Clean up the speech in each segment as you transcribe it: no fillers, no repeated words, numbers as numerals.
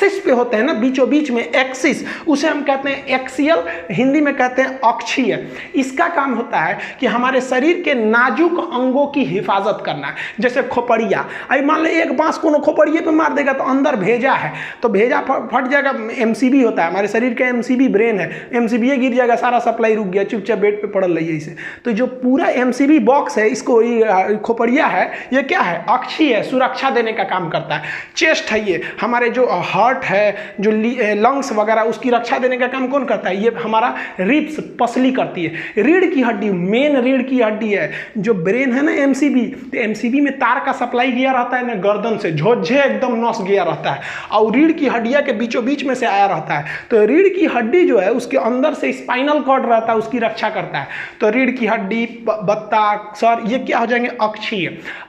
Axis पे होते हैं ना, बीचों बीच में एक्सिस, उसे हम कहते हैं एक्सियल, हिंदी में कहते हैं अक्षीय। इसका काम होता है कि हमारे शरीर के नाजुक अंगों की हिफाजत करना है। जैसे खोपड़िया, अभी मान लो एक बांस को खोपड़िए पे मार देगा तो अंदर भेजा है तो भेजा फट जाएगा। एमसीबी होता है, हमारे शरीर का एमसीबी ब्रेन है, एमसीबी गिर जाएगा, सारा सप्लाई रुक गया, चुपचाप बेड पे पड़ल रही है इसे। तो जो पूरा एमसीबी बॉक्स है, इसको खोपड़िया है, ये क्या है, अक्षीय है, सुरक्षा देने का काम करता है। चेस्ट है, ये हमारे जो हार्ट है, जो लंग्स वगैरह, उसकी रक्षा देने का काम कौन करता है, ये हमारा रिब्स, पसली करती है। रीढ़ की हड्डी, मेन रीढ़ की हड्डी है। जो ब्रेन है ना एमसीबी, तो एमसीबी में तार का सप्लाई गया रहता है ना, गर्दन से झोझे एकदम नस गया रहता है और रीढ़ की हड्डियां के बीचों बीच में से आया रहता है। तो रीढ़ की हड्डी जो है उसके अंदर से स्पाइनल कॉर्ड रहता है, उसकी रक्षा करता है। तो रीढ़ की हड्डी, बत्ता, सर, ये क्या हो जाएंगे, अक्षीय।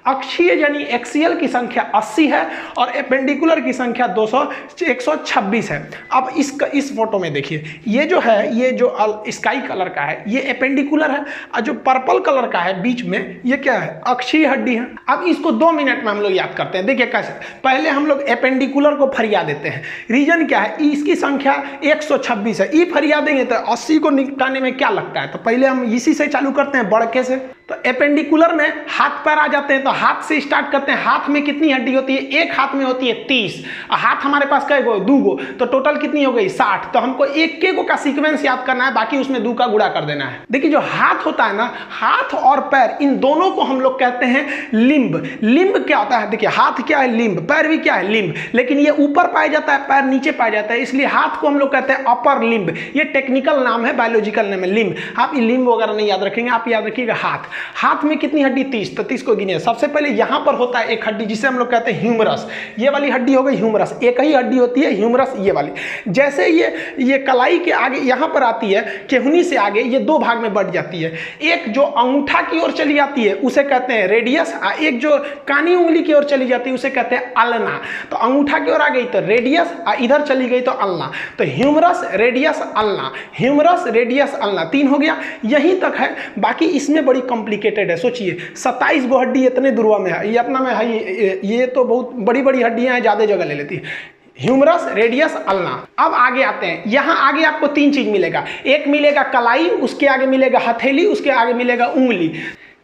अक्षीय यानी एक्सियल की संख्या 80 है और एपेंडिकुलर की संख्या 126 है। अब इस फोटो में देखिए, ये जो है, ये जो स्काई कलर का है ये एपेंडिकुलर है और जो पर्पल कलर का है बीच में, ये क्या है, अक्षीय हड्डी है। अब इसको 2 मिनट में हम लोग याद करते हैं। देखिए कैसे, पहले हम लोग एपेंडिकुलर को फरिया देते हैं। रीजन क्या है, इसकी संख्या 126 है। ई फरिया देंगे तो 80 को निपटाने में क्या लगता है, तो पहले हम इसी से चालू करते हैं, बड़के से। तो एपेंडिकुलर में हाथ पैर आ जाते हैं, तो हाथ से स्टार्ट करते हैं। हाथ में कितनी हड्डी होती है, एक हाथ में होती है 30, और हाथ हमारे पास कई गो, 2 गो, तो टोटल कितनी हो गई, 60। तो हमको एक गो का सीक्वेंस याद करना है, बाकी उसमें 2 का गुणा कर देना है। देखिए जो हाथ होता है ना, हाथ और पैर, इन दोनों को हम लोग कहते हैं लिम्ब। लिम्ब क्या होता है, देखिए हाथ क्या है, लिम्ब, पैर भी क्या है, लिम्ब, लेकिन ये ऊपर पाया जाता है, पैर नीचे पाया जाता है, इसलिए हाथ को हम लोग कहते हैं अपर लिम्ब। ये टेक्निकल नाम है, बायोलॉजिकल नाम है लिम्ब। आप ये लिम्ब वगैरह नहीं याद रखेंगे, आप याद रखिएगा हाथ। हाथ में कितनी हड्डी, 30, तो 30 को गिनिए। सबसे पहले यहां पर होता है एक हड्डी जिसे हम लोग कहते हैं ह्यूमरस। ये वाली हड्डी हो गई ह्यूमरस, एक ही हड्डी होती है ह्यूमरस, ये वाली। जैसे ये कलाई के आगे यहां पर आती है, केहनी से आगे ये 2 भाग में बढ़ जाती है। एक जो अंगूठा की ओर चली जाती है उसे कहते हैं रेडियस, और एक जो कानी उंगली की ओर चली जाती है उसे कहते हैं अल्ना। तो अंगूठा की ओर आ गई तो रेडियस, और इधर चली गई तो अल्ना। तो humerus, radius, ulna, humerus, radius, ulna, 3 हो गया। यहीं तक है, बाकी इसमें बड़ी कॉम्प्लिकेटेड है। सोचिए 27 गो हड्डी इतने दुर्वा में है, ये अपना में है, ये तो बहुत बड़ी बड़ी हड्डियां हैं, ज्यादा जगह ले लेती है। Humerus, radius, ulna. अब आगे आते हैं, यहां आगे आपको 3 चीज मिलेगा। एक मिलेगा कलाई, उसके आगे मिलेगा हथेली, उसके आगे मिलेगा उंगली।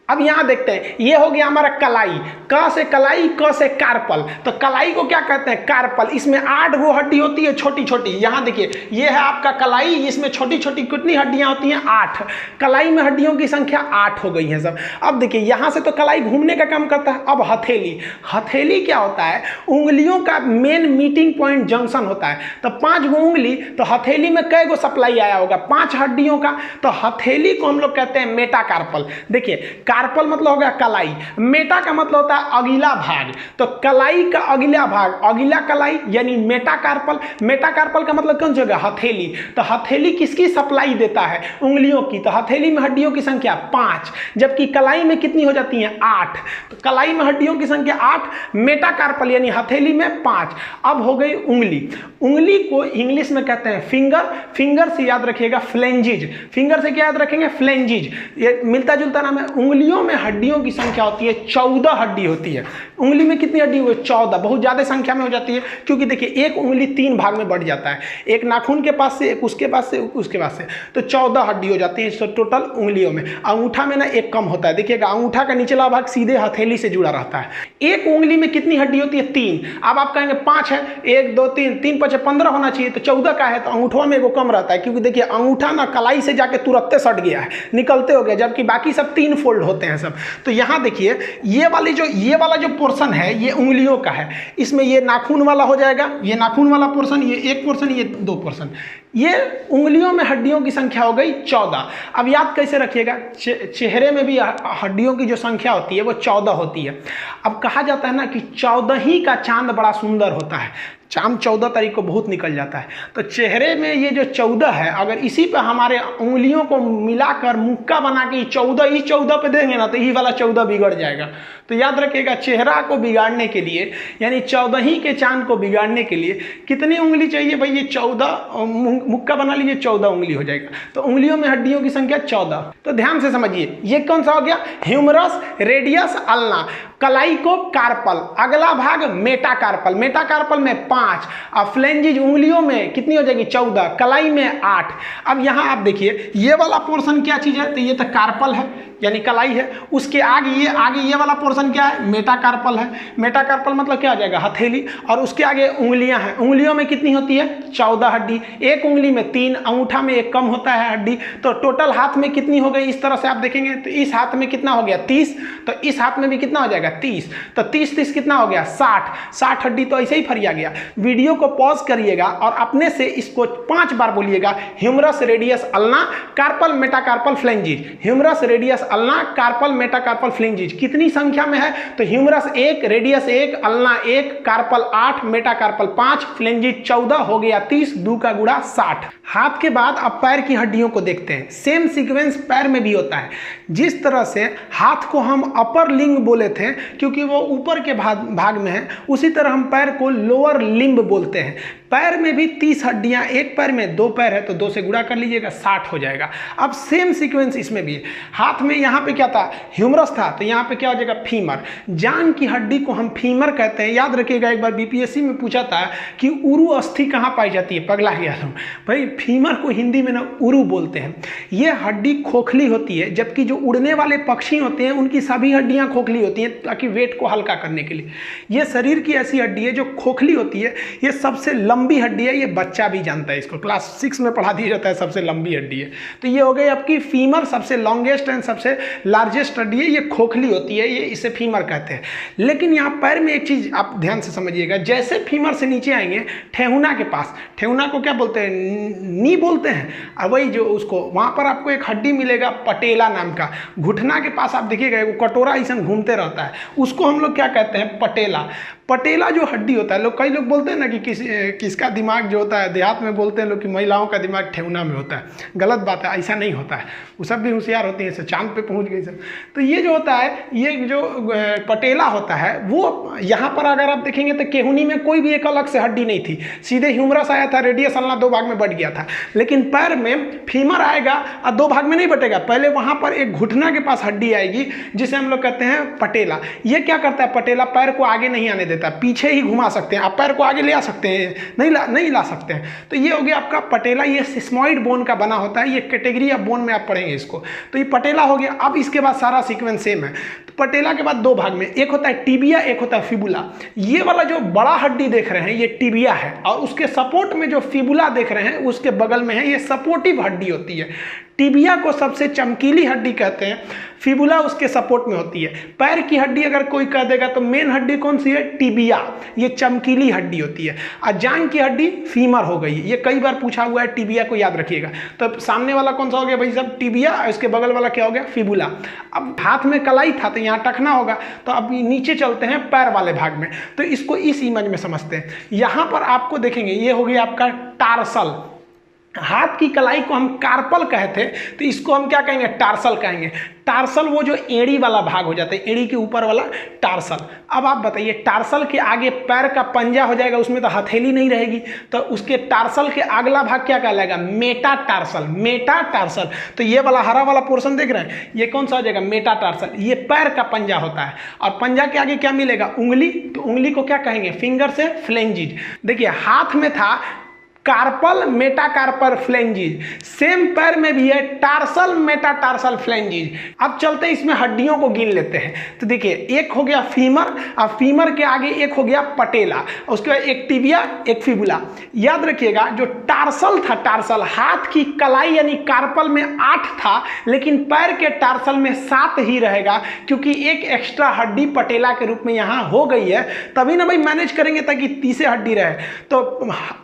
अब यहां देखते हैं, ये हो गया हमारा कलाई, क से कलाई, क से कार्पल। तो कलाई को क्या कहते हैं, कार्पल। इसमें 8 गो हड्डी होती है, छोटी छोटी। यहां देखिए, ये है आपका कलाई, इसमें छोटी छोटी कितनी हड्डियां होती हैं, 8। कलाई में हड्डियों की संख्या 8 हो गई है सब। अब देखिए यहां से तो कलाई घूमने का काम करता है। अब हथेली, हथेली क्या होता है, उंगलियों का मेन मीटिंग पॉइंट जंक्शन होता है। तो 5 गो उंगली, तो हथेली में कई गो सप्लाई आया होगा, 5 हड्डियों का। तो हथेली को हम लोग कहते हैं मेटाकार्पल। देखिए कार्पल मतलब हो गया कलाई, मेटा का मतलब होता है अगला भाग। तो कलाई का अगला भाग, अगला कलाई यानी मेटाकार्पल। मेटाकार्पल का मतलब कौन सी होगा, हथेली। तो हथेली किसकी सप्लाई देता है, उंगलियों की। तो हथेली में हड्डियों की संख्या 5, जबकि कलाई में कितनी हो जाती है, 8। तो कलाई में हड्डियों की संख्या 8, मेटाकार्पल यानी हथेली में 5। अब हो गई उंगली। उंगली को इंग्लिश में कहते हैं फिंगर। फिंगर से याद रखिएगा फ्लेंजिज। फिंगर से क्या याद रखेंगे, फ्लेंजिज। ये मिलता जुलता नाम है। उंगलियों में हड्डियों की संख्या होती है 14 हड्डी होती है। उंगली में कितनी हड्डी हुई, 14। बहुत ज्यादा संख्या में हो जाती है, क्योंकि देखिए एक उंगली 3 भाग में बढ़ जाता है, एक नाखून के पास से, एक उसके पास से, उसके पास से। तो 14 हड्डी हो जाती है टोटल उंगलियों में। अंगूठा में ना एक कम होता है। देखिएगा अंगूठा का निचला भाग सीधे हथेली से जुड़ा रहता है। एक उंगली में कितनी हड्डी होती है, 3। अब आप कहेंगे 5 है, 1 2 3 3 5 15 होना चाहिए, तो 14 का है, तो अंगूठा में एगो कम रहता है, क्योंकि देखिए अंगूठा ना कलाई से जाके तुरंत सट गया है, निकलते हो गया, जबकि बाकी सब 3 फोल्ड होते हैं सब। तो यहाँ देखिए ये वाला जो पोर्शन है ये उंगलियों का है। इसमें ये नाखून वाला हो जाएगा, ये नाखून वाला पोर्शन, ये 1 पोर्शन, ये 2 पोर्शन। ये उंगलियों में हड्डियों की संख्या हो गई 14। अब याद कैसे रखिएगा, चेहरे में भी हड्डियों की जो संख्या होती है वो 14 होती है। अब कहा जाता है ना कि 14 ही का चांद बड़ा सुंदर होता है। चांद 14 तारीख को बहुत निकल जाता है। तो चेहरे में ये जो 14 है, अगर इसी पे हमारे उंगलियों को मिलाकर मुक्का बना के 14 पे देंगे ना, तो ये वाला 14 बिगड़ जाएगा। तो याद रखिएगा, चेहरा को बिगाड़ने के लिए, यानी 14 ही के चांद को बिगाड़ने के लिए कितनी उंगली चाहिए भाई, ये 14 मुक्का बना लीजिए, 14 उंगली हो जाएगा। तो उंगलियों में हड्डियों की संख्या 14। तो ध्यान से समझिए, ये कौन सा हो गया, ह्यूमरस, रेडियस, अल्ना। कलाई को कार्पल, अगला भाग मेटाकार्पल। मेटाकार्पल में 5 5, अब फ्लेंजिज उंगलियों में कितनी हो जाएगी 14, कलाई में 8। अब यहाँ आप देखिए ये वाला पोर्शन क्या चीज़ है, तो ये तो कार्पल है यानी कलाई है, उसके आगे ये वाला पोर्शन क्या है, मेटाकार्पल है। मेटाकार्पल मतलब क्या हो जाएगा, हथेली, और उसके आगे उंगलियां हैं। उंगलियों में कितनी होती है 14 हड्डी, एक उंगली में 3, अंगूठा में 1 कम होता है हड्डी, तो टोटल हाथ में कितनी हो गई, इस तरह से आप देखेंगे तो इस हाथ में कितना हो गया 30, तो इस हाथ में भी कितना हो जाएगा 30, तो 30 कितना हो गया 60 हड्डी तो ऐसे ही फरिया गया। वीडियो को पॉज करिएगा और अपने से इसको 5 बार बोलिएगा, humerus radius ulna carpal metacarpal phalanges, humerus radius ulna carpal metacarpal phalanges. कितनी संख्या में है, तो humerus 1, radius 1, ulna 1, carpal 8, metacarpal 5, phalanges 14, हो गया 30, 2 का गुणा 60। हाथ के बाद अब पैर की हड्डियों को देखते हैं। सेम सीक्वेंस पैर में भी होता है। जिस तरह से हाथ को हम अपर लिंग बोले थे क्योंकि वो ऊपर के भाग में है, उसी तरह हम पैर को लोअर लिम्ब बोलते हैं। पैर में भी 30 हड्डियां, एक पैर में 2 पैर है तो 2 से गुणा कर लीजिएगा 60 हो जाएगा। अब सेम सीक्वेंस इसमें भी है। हाथ में यहाँ पे क्या था, ह्यूमरस था, तो यहाँ पे क्या हो जाएगा फीमर। जांग की हड्डी को हम फीमर कहते हैं। याद रखिएगा, एक बार बीपीएससी में पूछा था कि उरु अस्थि कहाँ पाई जाती है, पगला गया तुम भाई, फीमर को हिंदी में ना उरु बोलते हैं। ये हड्डी खोखली होती है, जबकि जो उड़ने वाले पक्षी होते हैं उनकी सभी हड्डियां खोखली होती हैं ताकि वेट को हल्का करने के लिए। ये शरीर की ऐसी हड्डी है जो खोखली होती है, ये सबसे लंबी हड्डी है। ये बच्चा भी जानता है, इसको क्लास 6 में पढ़ा दिया जाता है, सबसे लंबी हड्डी है। तो ये हो गई आपकी फीमर, सबसे लॉन्गेस्ट एंड सबसे लार्जेस्ट हड्डी है। ये खोखली होती है, ये इसे फीमर कहते हैं। लेकिन यहाँ पैर में एक चीज आप ध्यान से समझिएगा, जैसे फीमर से नीचे आएंगे ठेहुना के पास, ठेहुना को क्या बोलते हैं, नी बोलते हैं, और वही जो उसको वहां पर आपको एक हड्डी मिलेगा पटेला नाम का। घुटना के पास आप देखिएगा वो कटोरा ऐसा घूमते रहता है, उसको हम लोग क्या कहते हैं, पटेला। पटेला जो हड्डी होता है, कई लोग बोलते हैं ना कि किसका दिमाग जो होता है, देहात में बोलते हैं लोग कि महिलाओं का दिमाग ठेहुना में होता है। गलत बात है, ऐसा नहीं होता है। वो सब भी होशियार होती हैं, चांद पे पहुंच गई सब। तो ये जो होता है, ये जो पटेला होता है, वो यहाँ पर अगर आप देखेंगे तो केहुनी में कोई भी एक अलग से हड्डी नहीं थी, सीधे ह्यूमरस आया था, रेडियस अल्ना 2 भाग में बट गया था। लेकिन पैर में फीमर आएगा और 2 भाग में नहीं बटेगा, पहले वहाँ पर एक घुटना के पास हड्डी आएगी जिसे हम लोग कहते हैं पटेला। ये क्या करता है, पटेला पैर को आगे नहीं आने देता, पीछे ही घुमा सकते हैं। आप पैर को आगे ले आ सकते हैं, नहीं ला सकते हैं। तो ये हो गया आपका पटेला। ये सिस्मॉइड बोन का बना होता है, ये कैटेगरी ऑफ बोन में आप पढ़ेंगे इसको। तो ये पटेला हो गया। अब इसके बाद सारा सीक्वेंस सेम है। तो पटेला के बाद 2 भाग में, एक होता है टिबिया, एक होता है फिबुला। ये वाला जो बड़ा हड्डी देख रहे हैं ये टिबिया है, और उसके सपोर्ट में जो फिबुला देख रहे हैं उसके बगल में है, ये सपोर्टिव हड्डी होती है। टिबिया को सबसे चमकीली हड्डी कहते हैं, फिबुला उसके सपोर्ट में होती है। पैर की हड्डी अगर कोई कह देगा तो मेन हड्डी कौन सी है, टिबिया, ये चमकीली हड्डी होती है। और जांग की हड्डी फीमर हो गई, ये कई बार पूछा हुआ है, टिबिया को याद रखिएगा। तो सामने वाला कौन सा हो गया भाई साहब, टिबिया, और इसके बगल वाला क्या हो गया, फिबुला। अब हाथ में कलाई था तो यहाँ टखना होगा, तो अब नीचे चलते हैं पैर वाले भाग में। तो इसको इस इमेज में समझते हैं। यहाँ पर आपको देखेंगे ये हो गया आपका टार्सल। हाथ की कलाई को हम कार्पल कहते हैं, तो इसको हम क्या कहेंगे, टार्सल कहेंगे। टार्सल वो जो एड़ी वाला भाग हो जाता है, एड़ी के ऊपर वाला टार्सल। अब आप बताइए, टार्सल के आगे पैर का पंजा हो जाएगा, उसमें तो हथेली नहीं रहेगी, तो उसके टार्सल के अगला भाग क्या कहलाएगा, मेटाटार्सल। मेटाटार्सल, तो ये वाला हरा वाला पोर्शन देख रहे हैं, ये कौन सा हो जाएगा, मेटाटार्सल। ये पैर का पंजा होता है, और पंजा के आगे क्या मिलेगा, उंगली। तो उंगली को क्या कहेंगे, फिंगर से फ्लेंजिज। देखिए हाथ में था कार्पल मेटाकार्पल फ्लेंजिज, सेम पैर में भी है टार्सल मेटाटार्सल फ्लेंजिज। अब चलते हैं इसमें हड्डियों को गिन लेते हैं। तो देखिए एक हो गया फीमर, और फीमर के आगे एक हो गया पटेला, उसके बाद एक टिबिया, एक फिबुला। याद रखिएगा जो टार्सल था, टार्सल हाथ की कलाई यानी कार्पल में 8 था, लेकिन पैर के टार्सल में 7 ही रहेगा, क्योंकि एक एक्स्ट्रा हड्डी पटेला के रूप में यहाँ हो गई है। तभी ना भाई मैनेज करेंगे ताकि 30 हड्डी रहे। तो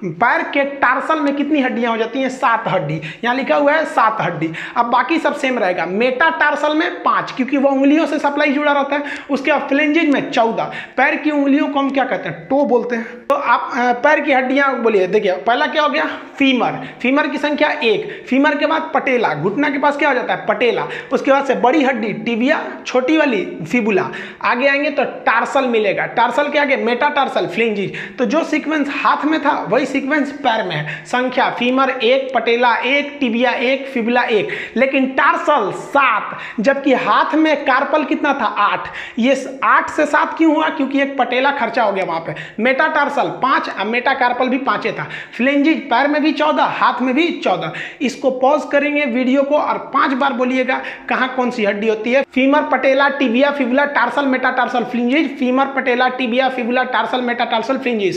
पैर के टार्सल में कितनी हड्डियां हो जाती हैं, 7 हड्डी। यहां लिखा हुआ है 7 हड्डी। अब बाकी सब सेम रहेगा। मेटाटार्सल में 5, क्योंकि वो उंगलियों से सप्लाई जुड़ा रहता है। उसके बाद फ्लेंजिज में 14। पैर की उंगलियों को हम क्या कहते हैं, टो बोलते हैं। तो आप पैर की हड्डियां बोलिए। देखिए पहला क्या हो गया, फीमर। फीमर की संख्या 1। फीमर के बाद पटेला, घुटना के पास क्या हो जाता है, पटेला। उसके बाद से बड़ी हड्डी टिबिया, छोटी वाली फिबुला। आगे आएंगे तो टार्सल मिलेगा, टार्सल के आगे मेटाटार्सल फ्लेंजिज। तो जो सीक्वेंस हाथ में था वही सीक्वेंस पैर में है। संख्या फीमर 1, पटेला 1, टिबिया 1, फिबुला 1, लेकिन टार्सल 7, जबकि हाथ में कार्पल कितना था 8। ये 8 से 7 क्यों हुआ? क्योंकि एक पटेला खर्चा हो गया वहां पे। मेटाटार्सल 5, मेटाकार्पल भी 5 था। फ्लेंजिज पैर में भी 14, हाथ में भी 14। इसको पॉज करेंगे वीडियो को और 5 बार बोलिएगा कहां कौन सी हड्डी होती है। Femur, patella, tibia, fibula, tarsal, metatarsal, phalanges, femur, patella, tibia, fibula, tarsal, metatarsal, फ्लेंजिज।